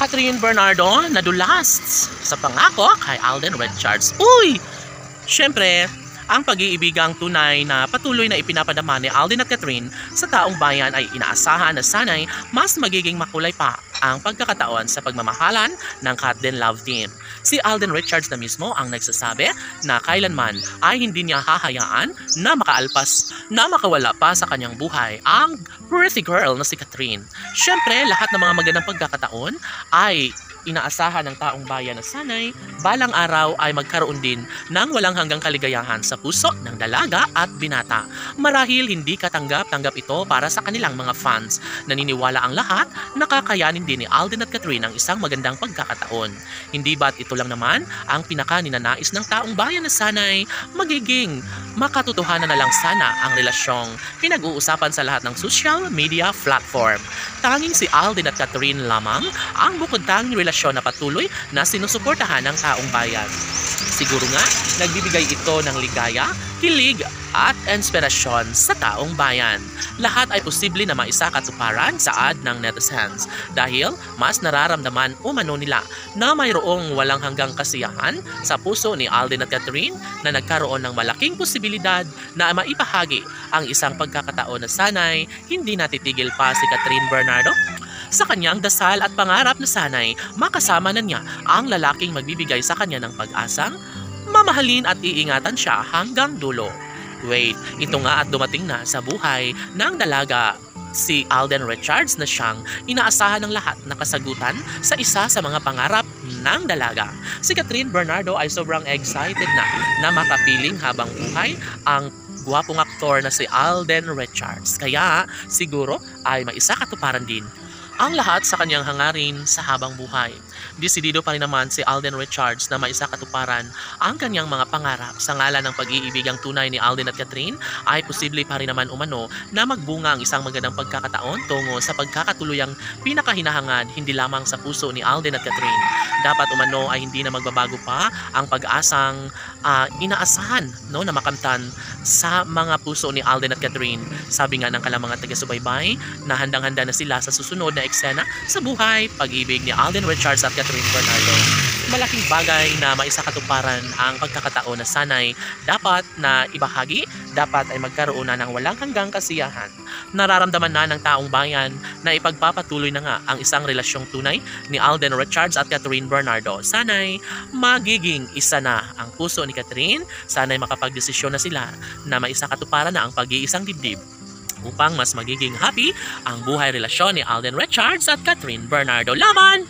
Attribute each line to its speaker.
Speaker 1: Catherine Bernardo nadulas sa pangako kay Alden Richards. Uy! Siyempre, ang pag-iibigang tunay na patuloy na ipinapadama ni Alden at Catherine sa taong bayan ay inaasahan na sana'y mas magiging makulay pa ang pagkakataon sa pagmamahalan ng Catden Love Team. Si Alden Richards na mismo ang nagsasabi na kailanman ay hindi niya hahayaan na makawala pa sa kanyang buhay ang pretty girl na si Catherine. Siyempre, lahat ng mga magandang pagkakataon ay inaasahan ng taong bayan na sana'y balang araw ay magkaroon din ng walang hanggang kaligayahan sa puso ng dalaga at binata. Marahil hindi katanggap-tanggap ito para sa kanilang mga fans. Naniniwala ang lahat na kakayanin din ni Alden at Catherine ang isang magandang pagkakataon. Hindi ba't ito lang naman ang pinaka-ninanais ng taong bayan na sana'y magiging makatotohanan na lang sana ang relasyong pinag-uusapan sa lahat ng social media platform. Tanging si Alden at Catherine lamang ang bukod tanging relasyon na patuloy na sinusuportahan ng taong bayan. Siguro nga, nagbibigay ito ng ligaya, kilig at inspirasyon sa taong bayan. Lahat ay posible na maisakatuparan sa ad ng netizens dahil mas nararamdaman umano nila na mayroong walang hanggang kasiyahan sa puso ni Alden at Catherine na nagkaroon ng malaking posibilidad na maipahagi ang isang pagkakataon na sana'y hindi natitigil pa si Catherine Bernardo sa kanyang dasal at pangarap na sana'y makasama na niya ang lalaking magbibigay sa kanya ng pag-asang mamahalin at iingatan siya hanggang dulo. Wait, ito nga at dumating na sa buhay ng dalaga si Alden Richards na siyang inaasahan ng lahat na kasagutan sa isa sa mga pangarap ng dalaga. Si Catherine Bernardo ay sobrang excited na makapiling habang buhay ang gwapong aktor na si Alden Richards. Kaya siguro ay maisakatuparan din ang lahat sa kanyang hangarin sa habang buhay. Desidido pa rin naman si Alden Richards na maisakatuparan ang kanyang mga pangarap sa ngalan ng pag-iibigang tunay ni Alden at Catherine ay posible pa rin naman umano na magbunga ang isang magandang pagkakataon tungo sa pagkakatuluyang pinakahinahangad hindi lamang sa puso ni Alden at Catherine. Dapat umano ay hindi na magbabago pa ang pag-asang inaasahan na makamtan sa mga puso ni Alden at Catherine. Sabi nga ng kalang mga taga-subaybay na handang-handa na sila sa susunod na eksena sa buhay pag-ibig ni Alden Richards at Catherine Bernardo. Malaking bagay na maisakatuparan ang pagkakataon na sana'y dapat na ibahagi, dapat ay magkaroon na ng walang hanggang kasiyahan. Nararamdaman na ng taong bayan na ipagpapatuloy na nga ang isang relasyong tunay ni Alden Richards at Catherine Bernardo. Sana'y magiging isa na ang puso ni Catherine, sana'y makapagdesisyon na sila na maisakatuparan na ang pag-iisang dibdib upang mas magiging happy ang buhay relasyon ni Alden Richards at Catherine Bernardo. Laban!